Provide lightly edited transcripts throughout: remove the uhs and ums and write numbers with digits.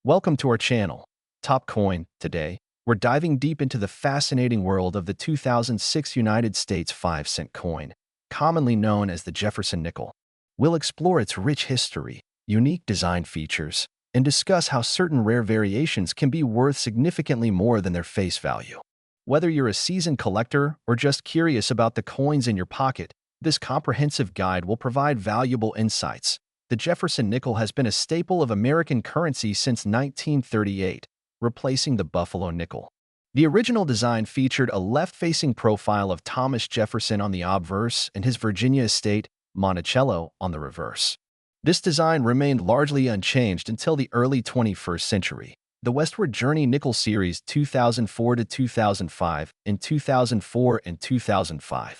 Welcome to our channel, Top Coin. Today, we're diving deep into the fascinating world of the 2006 United States 5-cent coin, commonly known as the Jefferson nickel. We'll explore its rich history, unique design features, and discuss how certain rare variations can be worth significantly more than their face value. Whether you're a seasoned collector or just curious about the coins in your pocket, this comprehensive guide will provide valuable insights. The Jefferson nickel has been a staple of American currency since 1938, replacing the Buffalo nickel. The original design featured a left-facing profile of Thomas Jefferson on the obverse and his Virginia estate, Monticello, on the reverse. This design remained largely unchanged until the early 21st century. The Westward Journey Nickel Series 2004 to 2005 in 2004 and 2005.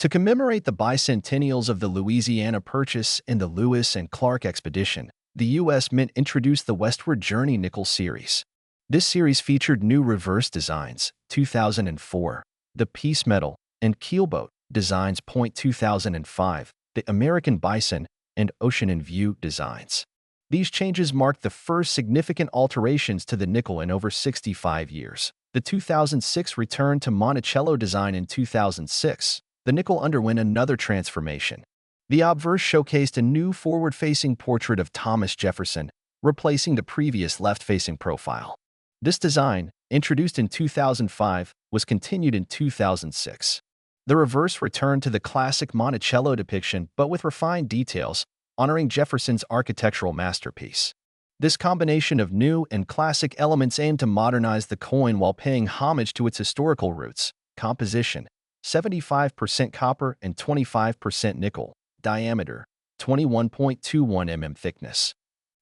To commemorate the bicentennials of the Louisiana Purchase and the Lewis and Clark Expedition, the U.S. Mint introduced the Westward Journey Nickel Series. This series featured new reverse designs, 2004, the Peace Medal and Keelboat designs. 2005, the American Bison and Ocean in View designs. These changes marked the first significant alterations to the nickel in over 65 years. The 2006 return to Monticello design. In 2006, the nickel underwent another transformation. The obverse showcased a new forward-facing portrait of Thomas Jefferson, replacing the previous left-facing profile. This design, introduced in 2005, was continued in 2006. The reverse returned to the classic Monticello depiction but with refined details, honoring Jefferson's architectural masterpiece. This combination of new and classic elements aimed to modernize the coin while paying homage to its historical roots. Composition: 75% copper and 25% nickel. Diameter: 21.21 mm. Thickness: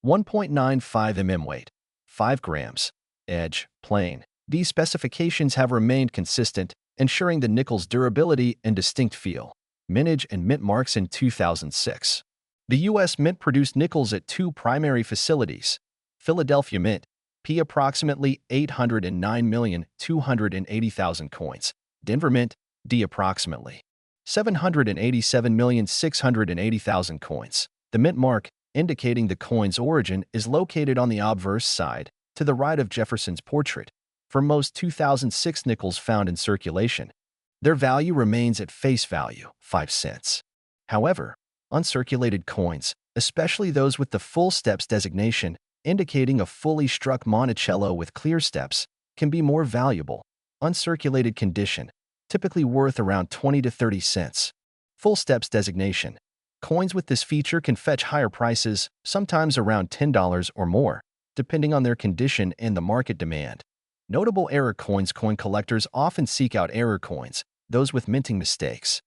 1.95 mm. Weight: 5 grams. Edge: plain. These specifications have remained consistent, ensuring the nickel's durability and distinct feel. Mintage and mint marks. In 2006, the U.S. Mint produced nickels at two primary facilities: Philadelphia Mint, P. approximately 809,280,000 coins. Denver Mint, D. approximately 787,680,000 coins. The mint mark, indicating the coin's origin, is located on the obverse side, to the right of Jefferson's portrait. For most 2006 nickels found in circulation, their value remains at face value, 5 cents. However, uncirculated coins, especially those with the full steps designation, indicating a fully struck Monticello with clear steps, can be more valuable. Uncirculated condition, typically worth around 20 to 30 cents. Full steps designation. Coins with this feature can fetch higher prices, sometimes around $10 or more, depending on their condition and the market demand. Notable error coins. Coin collectors often seek out error coins, those with minting mistakes.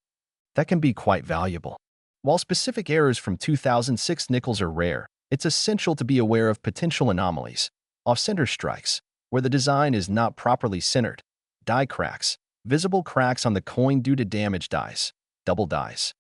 That can be quite valuable. While specific errors from 2006 nickels are rare, it's essential to be aware of potential anomalies. Off-center strikes, where the design is not properly centered. Die cracks, visible cracks on the coin due to damaged dies. Double dies.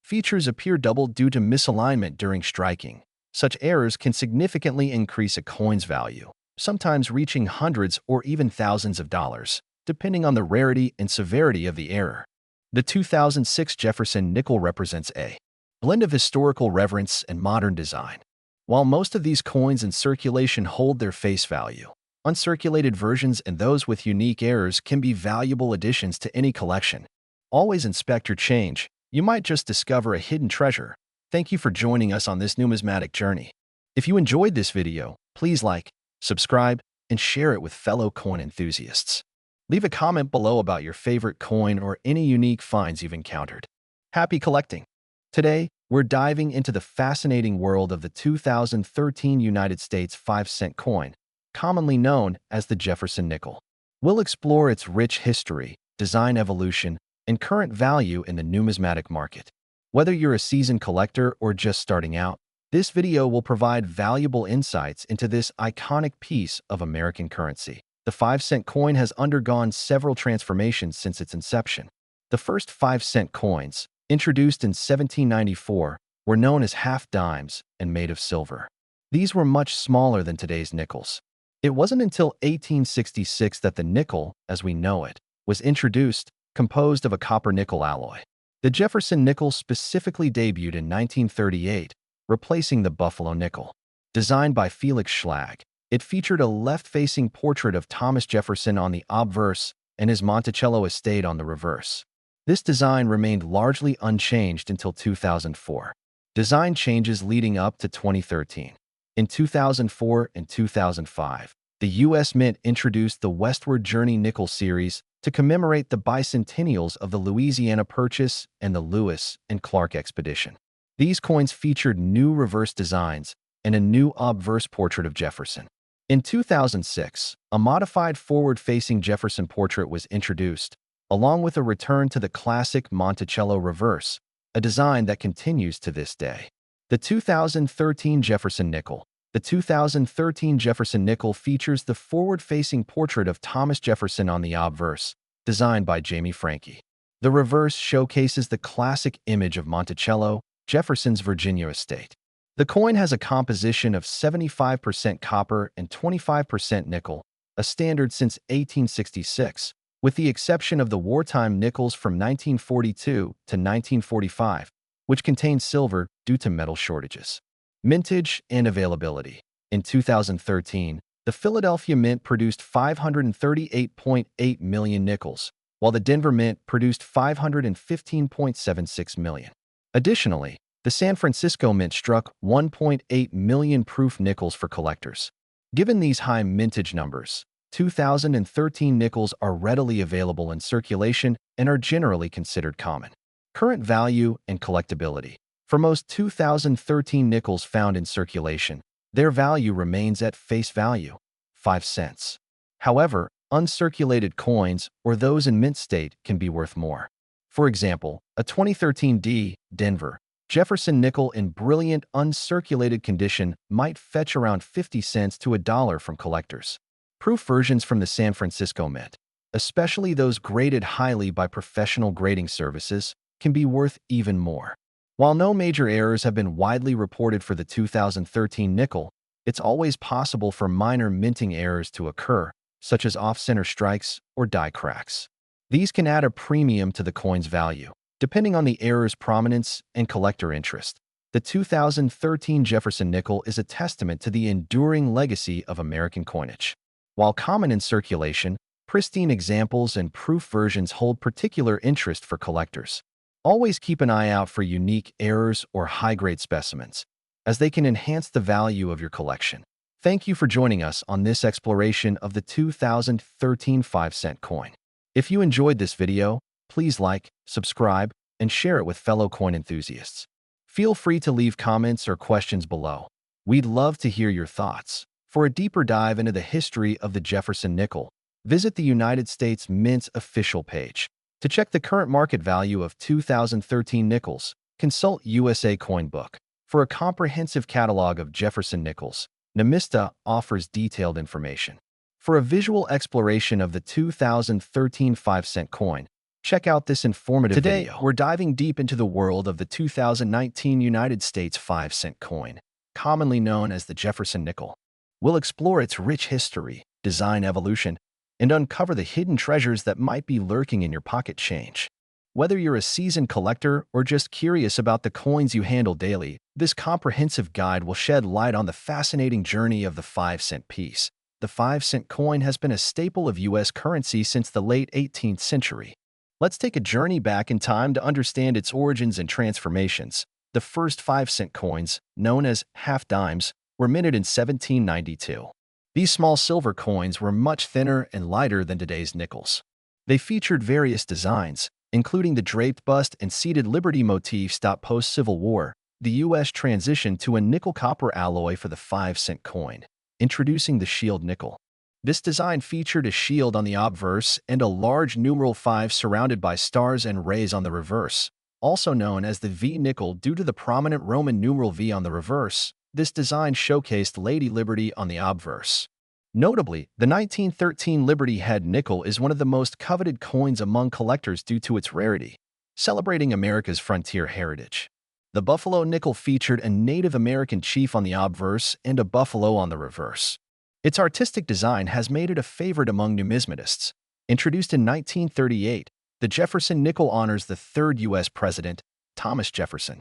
Features appear doubled due to misalignment during striking. Such errors can significantly increase a coin's value, sometimes reaching hundreds or even thousands of dollars, depending on the rarity and severity of the error. The 2006 Jefferson nickel represents a blend of historical reverence and modern design. While most of these coins in circulation hold their face value, uncirculated versions and those with unique errors can be valuable additions to any collection. Always inspect your change. You might just discover a hidden treasure. Thank you for joining us on this numismatic journey. If you enjoyed this video, please like, subscribe, and share it with fellow coin enthusiasts. Leave a comment below about your favorite coin or any unique finds you've encountered. Happy collecting! Today, we're diving into the fascinating world of the 2013 United States 5-cent coin, commonly known as the Jefferson nickel. We'll explore its rich history, design evolution, and current value in the numismatic market. Whether you're a seasoned collector or just starting out, this video will provide valuable insights into this iconic piece of American currency. The 5-cent coin has undergone several transformations since its inception. The first 5-cent coins, introduced in 1794, were known as half dimes and made of silver. These were much smaller than today's nickels. It wasn't until 1866 that the nickel, as we know it, was introduced, composed of a copper-nickel alloy. The Jefferson nickel specifically debuted in 1938, replacing the Buffalo nickel. Designed by Felix Schlag, It featured a left-facing portrait of Thomas Jefferson on the obverse and his Monticello estate on the reverse. This design remained largely unchanged until 2004. Design changes leading up to 2013. In 2004 and 2005, the U.S. Mint introduced the Westward Journey nickel series to commemorate the bicentennials of the Louisiana Purchase and the Lewis and Clark expedition. These coins featured new reverse designs and a new obverse portrait of Jefferson. In 2006, a modified forward-facing Jefferson portrait was introduced, along with a return to the classic Monticello reverse, a design that continues to this day. The 2013 Jefferson nickel. The 2013 Jefferson nickel features the forward-facing portrait of Thomas Jefferson on the obverse, designed by Jamie Franke. The reverse showcases the classic image of Monticello, Jefferson's Virginia estate. The coin has a composition of 75% copper and 25% nickel, a standard since 1866, with the exception of the wartime nickels from 1942 to 1945, which contain silver due to metal shortages. Mintage and availability. In 2013, the Philadelphia Mint produced 538.8 million nickels, while the Denver Mint produced 515.76 million. Additionally, the San Francisco Mint struck 1.8 million proof nickels for collectors. Given these high mintage numbers, 2013 nickels are readily available in circulation and are generally considered common. Current value and collectability. For most 2013 nickels found in circulation, their value remains at face value, 5 cents. However, uncirculated coins or those in mint state can be worth more. For example, a 2013 D. Denver Jefferson nickel in brilliant uncirculated condition might fetch around 50 cents to $1 from collectors. Proof versions from the San Francisco Mint, especially those graded highly by professional grading services, can be worth even more. While no major errors have been widely reported for the 2013 nickel, it's always possible for minor minting errors to occur, such as off-center strikes or die cracks. These can add a premium to the coin's value, depending on the error's prominence and collector interest. The 2013 Jefferson nickel is a testament to the enduring legacy of American coinage. While common in circulation, pristine examples and proof versions hold particular interest for collectors. Always keep an eye out for unique errors or high-grade specimens, as they can enhance the value of your collection. Thank you for joining us on this exploration of the 2013 5-cent coin. If you enjoyed this video, please like, subscribe, and share it with fellow coin enthusiasts. Feel free to leave comments or questions below. We'd love to hear your thoughts. For a deeper dive into the history of the Jefferson nickel, visit the United States Mint's official page. To check the current market value of 2013 nickels, consult USA Coin Book. For a comprehensive catalog of Jefferson nickels, NUMISMATICS offers detailed information. For a visual exploration of the 2013 5-cent coin, check out this informative video. Today, we're diving deep into the world of the 2019 United States 5-cent coin, commonly known as the Jefferson nickel. We'll explore its rich history, design evolution, and uncover the hidden treasures that might be lurking in your pocket change. Whether you're a seasoned collector or just curious about the coins you handle daily, this comprehensive guide will shed light on the fascinating journey of the 5-cent piece. The 5-cent coin has been a staple of U.S. currency since the late 18th century. Let's take a journey back in time to understand its origins and transformations. The first 5-cent coins, known as half-dimes, were minted in 1792. These small silver coins were much thinner and lighter than today's nickels. They featured various designs, including the draped bust and seated liberty motifs. Post-Civil War, the U.S. transitioned to a nickel-copper alloy for the 5-cent coin, introducing the shield nickel. This design featured a shield on the obverse and a large numeral 5 surrounded by stars and rays on the reverse, also known as the V nickel due to the prominent Roman numeral V on the reverse. This design showcased Lady Liberty on the obverse. Notably, the 1913 Liberty Head nickel is one of the most coveted coins among collectors due to its rarity, celebrating America's frontier heritage. The Buffalo nickel featured a Native American chief on the obverse and a buffalo on the reverse. Its artistic design has made it a favorite among numismatists. Introduced in 1938, the Jefferson nickel honors the third U.S. president, Thomas Jefferson.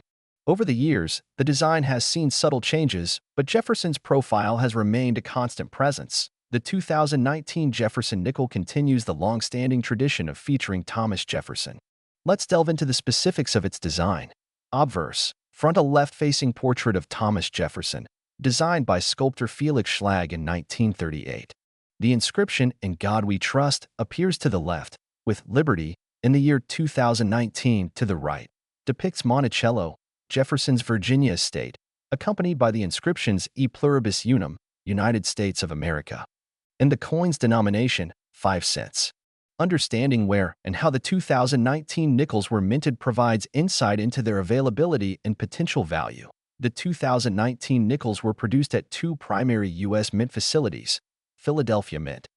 Over the years, the design has seen subtle changes, but Jefferson's profile has remained a constant presence. The 2019 Jefferson nickel continues the long-standing tradition of featuring Thomas Jefferson. Let's delve into the specifics of its design. Obverse, frontal left-facing portrait of Thomas Jefferson, designed by sculptor Felix Schlag in 1938. The inscription, "In God We Trust," appears to the left, with "Liberty" in the year 2019 to the right. Depicts Monticello, Jefferson's Virginia estate, accompanied by the inscriptions "E Pluribus Unum," United States of America, and the coin's denomination, 5 cents. Understanding where and how the 2019 nickels were minted provides insight into their availability and potential value. The 2019 nickels were produced at 2 primary U.S. mint facilities. Philadelphia Mint.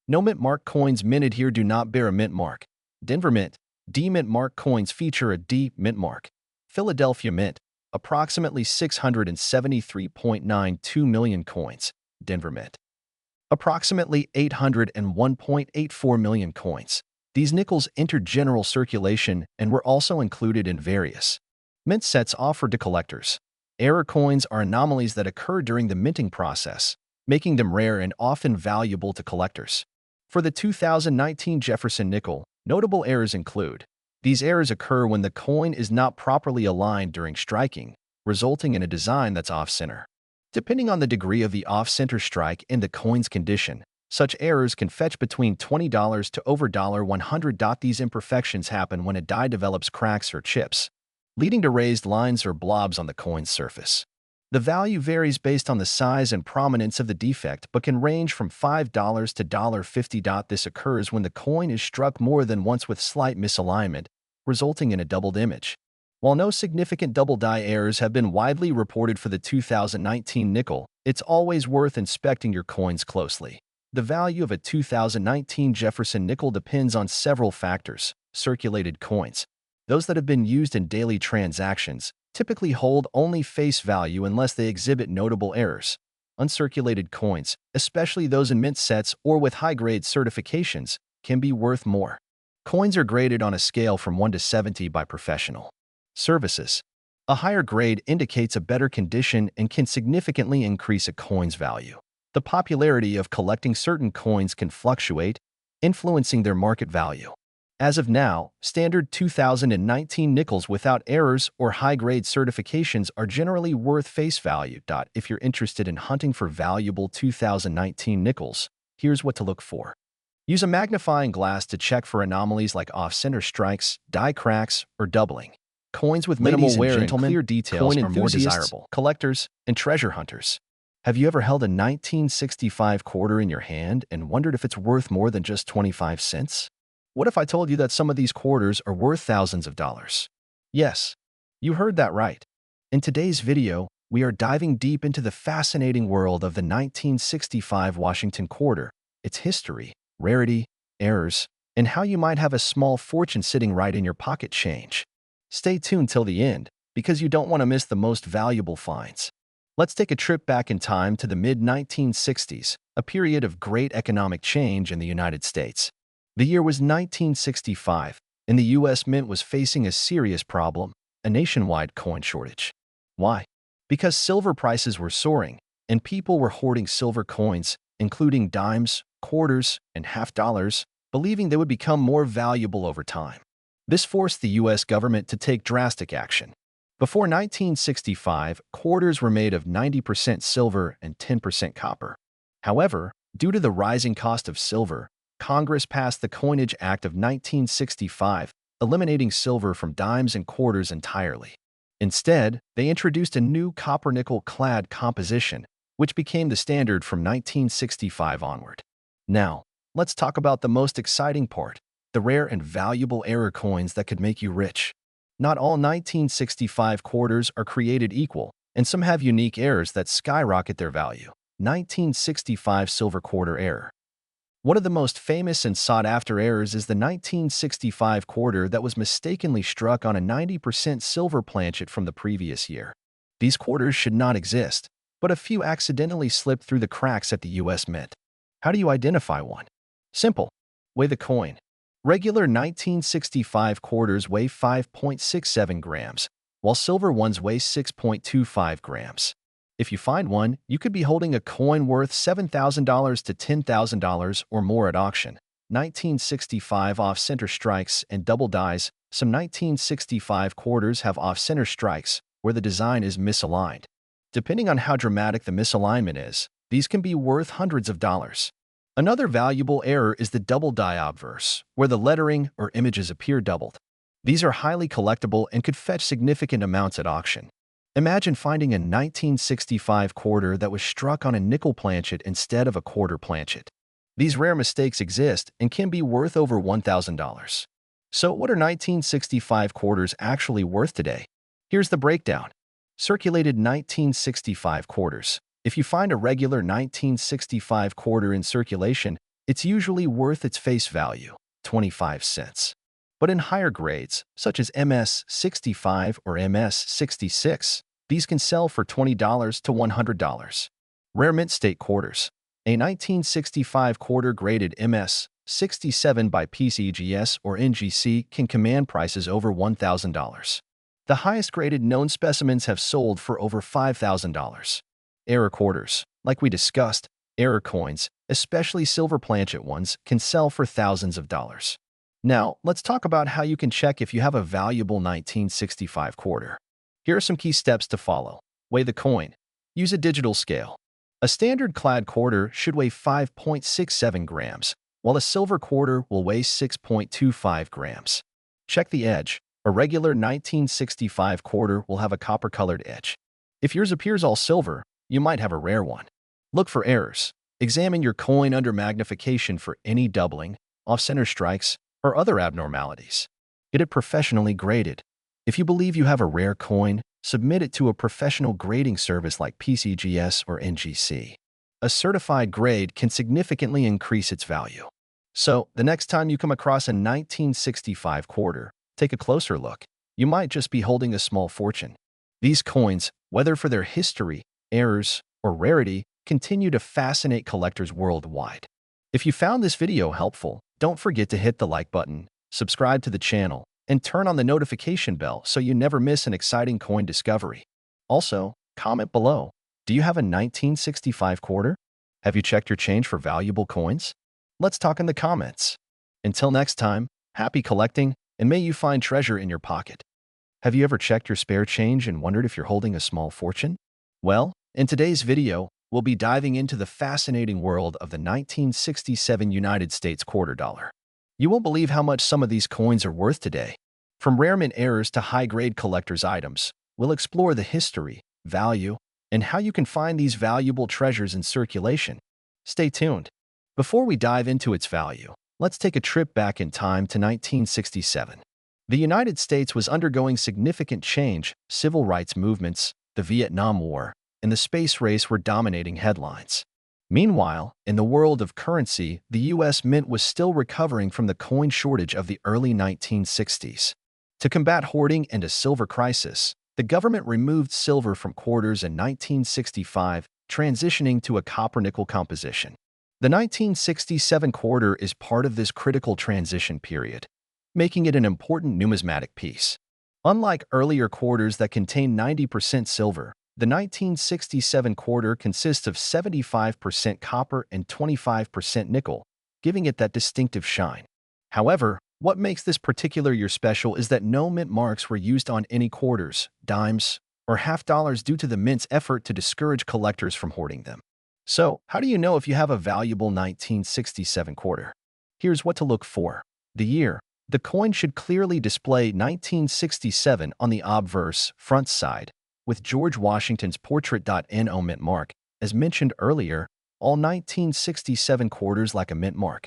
No mint mark coins minted here do not bear a mint mark. Denver Mint. D mint mark coins feature a D mint mark. Philadelphia Mint. Approximately 673.92 million coins. Denver Mint. Approximately 801.84 million coins. These nickels entered general circulation and were also included in various mint sets offered to collectors. Error coins are anomalies that occur during the minting process, making them rare and often valuable to collectors. For the 2019 Jefferson nickel, notable errors include: these errors occur when the coin is not properly aligned during striking, resulting in a design that's off-center. Depending on the degree of the off-center strike and the coin's condition, such errors can fetch between $20 to over $100. These imperfections happen when a die develops cracks or chips, leading to raised lines or blobs on the coin's surface. The value varies based on the size and prominence of the defect but can range from $5 to $50. This occurs when the coin is struck more than once with slight misalignment, resulting in a doubled image. While no significant double die errors have been widely reported for the 2019 nickel, it's always worth inspecting your coins closely. The value of a 2019 Jefferson nickel depends on several factors. Circulated coins. Those that have been used in daily transactions typically hold only face value unless they exhibit notable errors. Uncirculated coins, especially those in mint sets or with high-grade certifications, can be worth more. Coins are graded on a scale from 1 to 70 by professional services. A higher grade indicates a better condition and can significantly increase a coin's value. The popularity of collecting certain coins can fluctuate, influencing their market value. As of now, standard 2019 nickels without errors or high-grade certifications are generally worth face value. If you're interested in hunting for valuable 2019 nickels, here's what to look for. Use a magnifying glass to check for anomalies like off-center strikes, die cracks, or doubling. Coins with minimal wear and clear details are more desirable. Collectors and treasure hunters. Have you ever held a 1965 quarter in your hand and wondered if it's worth more than just 25 cents? What if I told you that some of these quarters are worth thousands of dollars? Yes, you heard that right. In today's video, we are diving deep into the fascinating world of the 1965 Washington quarter, its history, rarity, errors, and how you might have a small fortune sitting right in your pocket change. Stay tuned till the end, because you don't want to miss the most valuable finds. Let's take a trip back in time to the mid-1960s, a period of great economic change in the United States. The year was 1965, and the U.S. Mint was facing a serious problem, a nationwide coin shortage. Why? Because silver prices were soaring, and people were hoarding silver coins, including dimes, quarters, and half dollars, believing they would become more valuable over time. This forced the U.S. government to take drastic action. Before 1965, quarters were made of 90% silver and 10% copper. However, due to the rising cost of silver, Congress passed the Coinage Act of 1965, eliminating silver from dimes and quarters entirely. Instead, they introduced a new copper-nickel-clad composition, which became the standard from 1965 onward. Now, let's talk about the most exciting part: the rare and valuable error coins that could make you rich. Not all 1965 quarters are created equal, and some have unique errors that skyrocket their value. 1965 silver quarter error. One of the most famous and sought-after errors is the 1965 quarter that was mistakenly struck on a 90% silver planchet from the previous year. These quarters should not exist, but a few accidentally slipped through the cracks at the U.S. Mint. How do you identify one? Simple. Weigh the coin. Regular 1965 quarters weigh 5.67 grams, while silver ones weigh 6.25 grams. If you find one, you could be holding a coin worth $7,000 to $10,000 or more at auction. 1965 off-center strikes and double dies. Some 1965 quarters have off-center strikes where the design is misaligned. Depending on how dramatic the misalignment is, these can be worth hundreds of dollars. Another valuable error is the double die obverse, where the lettering or images appear doubled. These are highly collectible and could fetch significant amounts at auction. Imagine finding a 1965 quarter that was struck on a nickel planchet instead of a quarter planchet. These rare mistakes exist and can be worth over $1,000. So what are 1965 quarters actually worth today? Here's the breakdown. Circulated 1965 quarters. If you find a regular 1965 quarter in circulation, it's usually worth its face value, 25 cents. But in higher grades, such as MS-65 or MS-66, these can sell for $20 to $100. Rare mint state quarters. A 1965 quarter graded MS-67 by PCGS or NGC can command prices over $1,000. The highest graded known specimens have sold for over $5,000. Error quarters. Like we discussed, error coins, especially silver planchet ones, can sell for thousands of dollars. Now, let's talk about how you can check if you have a valuable 1965 quarter. Here are some key steps to follow. Weigh the coin. Use a digital scale. A standard clad quarter should weigh 5.67 grams, while a silver quarter will weigh 6.25 grams. Check the edge. A regular 1965 quarter will have a copper-colored edge. If yours appears all silver, you might have a rare one. Look for errors. Examine your coin under magnification for any doubling, off-center strikes, or other abnormalities. Get it professionally graded. If you believe you have a rare coin, submit it to a professional grading service like PCGS or NGC. A certified grade can significantly increase its value. So, the next time you come across a 1965 quarter, take a closer look. You might just be holding a small fortune. These coins, whether for their history, errors, or rarity, continue to fascinate collectors worldwide. If you found this video helpful, don't forget to hit the like button, subscribe to the channel, and turn on the notification bell so you never miss an exciting coin discovery. Also, comment below. Do you have a 1965 quarter? Have you checked your change for valuable coins? Let's talk in the comments. Until next time, happy collecting, and may you find treasure in your pocket. Have you ever checked your spare change and wondered if you're holding a small fortune? Well, in today's video, we'll be diving into the fascinating world of the 1967 United States quarter dollar. You won't believe how much some of these coins are worth today. From rare mint errors to high-grade collector's items, we'll explore the history, value, and how you can find these valuable treasures in circulation. Stay tuned. Before we dive into its value, let's take a trip back in time to 1967. The United States was undergoing significant change. Civil rights movements, the Vietnam War, and the space race were dominating headlines. Meanwhile, in the world of currency, the U.S. Mint was still recovering from the coin shortage of the early 1960s. To combat hoarding and a silver crisis, the government removed silver from quarters in 1965, transitioning to a copper-nickel composition. The 1967 quarter is part of this critical transition period, making it an important numismatic piece. Unlike earlier quarters that contain 90% silver, the 1967 quarter consists of 75% copper and 25% nickel, giving it that distinctive shine. However, what makes this particular year special is that no mint marks were used on any quarters, dimes, or half dollars due to the mint's effort to discourage collectors from hoarding them. So, how do you know if you have a valuable 1967 quarter? Here's what to look for. The year. The coin should clearly display 1967 on the obverse front side, with George Washington's portrait. No mint mark. As mentioned earlier, all 1967 quarters lack a mint mark,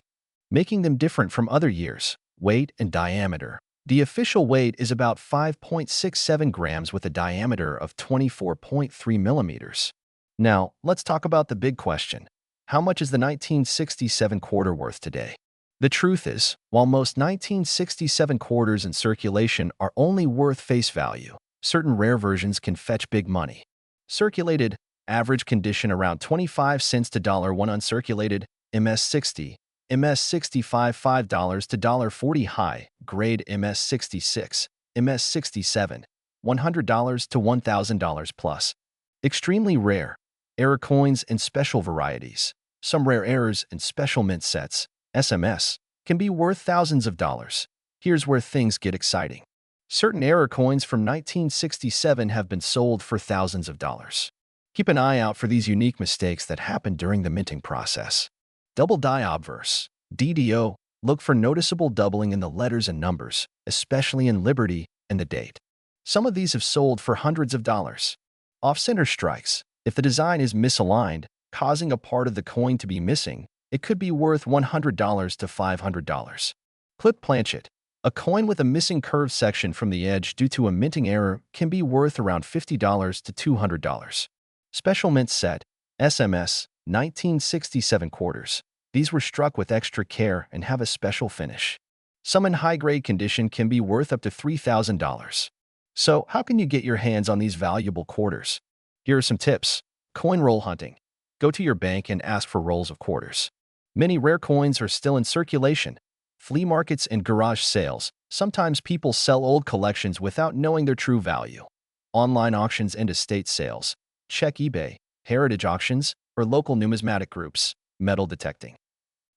making them different from other years. Weight and diameter. The official weight is about 5.67 grams with a diameter of 24.3 millimeters. Now, let's talk about the big question. How much is the 1967 quarter worth today? The truth is, while most 1967 quarters in circulation are only worth face value, certain rare versions can fetch big money. Circulated, average condition around 25 cents to $1 uncirculated, MS-60, MS-65 $5 to $1.40 high, grade MS-66, MS-67, $100 to $1,000 plus. Extremely rare. Error coins and special varieties. Some rare errors and special mint sets, SMS, can be worth thousands of dollars. Here's where things get exciting. Certain error coins from 1967 have been sold for thousands of dollars. Keep an eye out for these unique mistakes that happen during the minting process. Double die obverse, DDO. Look for noticeable doubling in the letters and numbers, especially in Liberty and the date. Some of these have sold for hundreds of dollars. Off-center strikes. If the design is misaligned, causing a part of the coin to be missing, it could be worth $100 to $500. Clip planchet. A coin with a missing curved section from the edge due to a minting error can be worth around $50 to $200. Special mint set, SMS, 1967 quarters. These were struck with extra care and have a special finish. Some in high-grade condition can be worth up to $3,000. So, how can you get your hands on these valuable quarters? Here are some tips. Coin roll hunting. Go to your bank and ask for rolls of quarters. Many rare coins are still in circulation. Flea markets and garage sales. Sometimes people sell old collections without knowing their true value. Online auctions and estate sales. Check eBay, heritage auctions, or local numismatic groups. Metal detecting.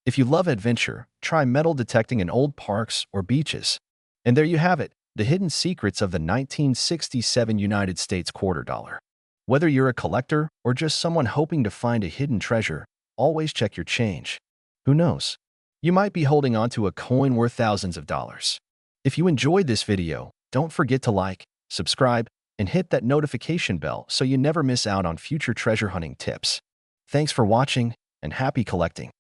If you love adventure, try metal detecting in old parks or beaches. And there you have it, the hidden secrets of the 1967 United States quarter dollar. Whether you're a collector or just someone hoping to find a hidden treasure, always check your change. Who knows? You might be holding on to a coin worth thousands of dollars. If you enjoyed this video, don't forget to like, subscribe, and hit that notification bell so you never miss out on future treasure hunting tips. Thanks for watching, and happy collecting!